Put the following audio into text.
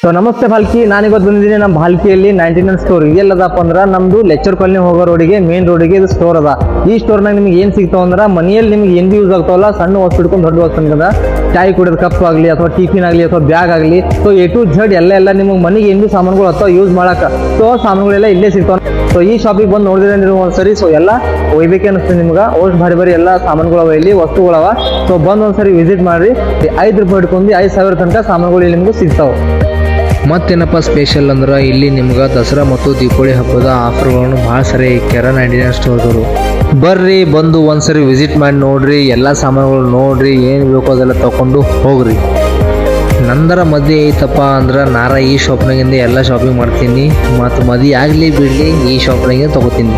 So ನಮಸ್ತೆ ಭಾಲ್ಕಿ, ನಾನಿವತ್ತು ಬಂದಿದ್ದೀನಿ ನಮ್ಮ ಭಾಲ್ಕಿಯಲ್ಲಿ 99 ಸ್ಟೋರ್. ಇದೆಲ್ಲದಪ್ಪ ಅಂದ್ರೆ ನಮ್ದು ಲೆಕ್ಚರ್ ಕಾಲನಿ ಹೋಗೋ ರೋಡಿಗೆ, ಮೇನ್ ರೋಡಿಗೆ ಇದು ಸ್ಟೋರ್ ಅದ. ಈ ಸ್ಟೋರ್ನಾಗ ನಿಮ್ಗೆ ಏನು ಸಿಗ್ತಾವ ಅಂದ್ರೆ ಮನೆಯಲ್ಲಿ ನಿಮ್ಗೆ ಏನು ಯೂಸ್ ಆಗ್ತಾವಲ್ಲ, ಸಣ್ಣ ವಸ್ತು ಹಿಡ್ಕೊಂಡು ದೊಡ್ಡ ವಸ್ತು ಅಂದ್ರೆ ಚಾಯ್ ಕುಡಿದ ಕಪ್ ಆಗಲಿ ಅಥವಾ ಟಿಫಿನ್ ಆಗಲಿ ಅಥವಾ ಬ್ಯಾಗ್ ಆಗಲಿ, ಸೊ ಎ ಟು ಝಡ್ ಎಲ್ಲ ನಿಮಗೆ ಮನೆಗೆ ಏನು ಸಾಮಾನುಗಳು ಅಥವಾ ಯೂಸ್ ಮಾಡಕ್ಕೆ ಸೊ ಸಾಮಾನುಗಳೆಲ್ಲ ಇಲ್ಲೇ ಸಿಗ್ತಾವ. ಸೊ ಈ ಶಾಪಿಗೆ ಬಂದು ನೋಡಿದ್ರೆ ನೀವು ಒಂದ್ಸರಿ ಸೊ ಎಲ್ಲ ಒಯ್ಬೇಕೆ ಅನಿಸ್ತದೆ ನಿಮ್ಗೆ. ಅಷ್ಟು ಭಾರಿ ಎಲ್ಲ ಸಾಮಾನುಗಳವ, ಇಲ್ಲಿ ವಸ್ತುಗಳವ. ಸೊ ಬಂದು ಒಂದ್ಸರಿ ವಿಸಿಟ್ ಮಾಡಿರಿ. 5 ರೂಪಾಯಿ ಹಿಡ್ಕೊಂಡು 5,000 ತನಕ ಸಾಮಾನುಗಳು ಇಲ್ಲಿ ನಿಮ್ಗೆ ಸಿಗ್ತಾವೆ. ಮತ್ತೇನಪ್ಪ ಸ್ಪೆಷಲ್ ಅಂದ್ರೆ ಇಲ್ಲಿ ನಿಮ್ಗೆ ದಸರಾ ಮತ್ತು ದೀಪಾವಳಿ ಹಬ್ಬದ ಆಫರ್ಗಳನ್ನು ಭಾಳ ಸರಿ ಇಕ್ಕ್ಯಾರ 99 ಸ್ಟೋರ್ದವರು. ಬರ್ರಿ, ಬಂದು ಒಂದ್ಸರಿ ವಿಸಿಟ್ ಮಾಡಿ ನೋಡ್ರಿ, ಎಲ್ಲ ಸಾಮಾನುಗಳು ನೋಡ್ರಿ, ಏನು ಬೇಕೋ ಅದೆಲ್ಲ ತಗೊಂಡು ಹೋಗ್ರಿ. ನಂದರ ಮದುವೆ ಐತಪ್ಪ ಅಂದ್ರೆ ನಾರ ಈ ಶಾಪ್ನಾಗಿಂದ ಎಲ್ಲ ಶಾಪಿಂಗ್ ಮಾಡ್ತೀನಿ, ಮತ್ತು ಮದುವೆ ಆಗಲಿ ಬಿಡಲಿ ಈ ಶಾಪ್ನಾಗಿಂದ ತೊಗೋತೀನಿ.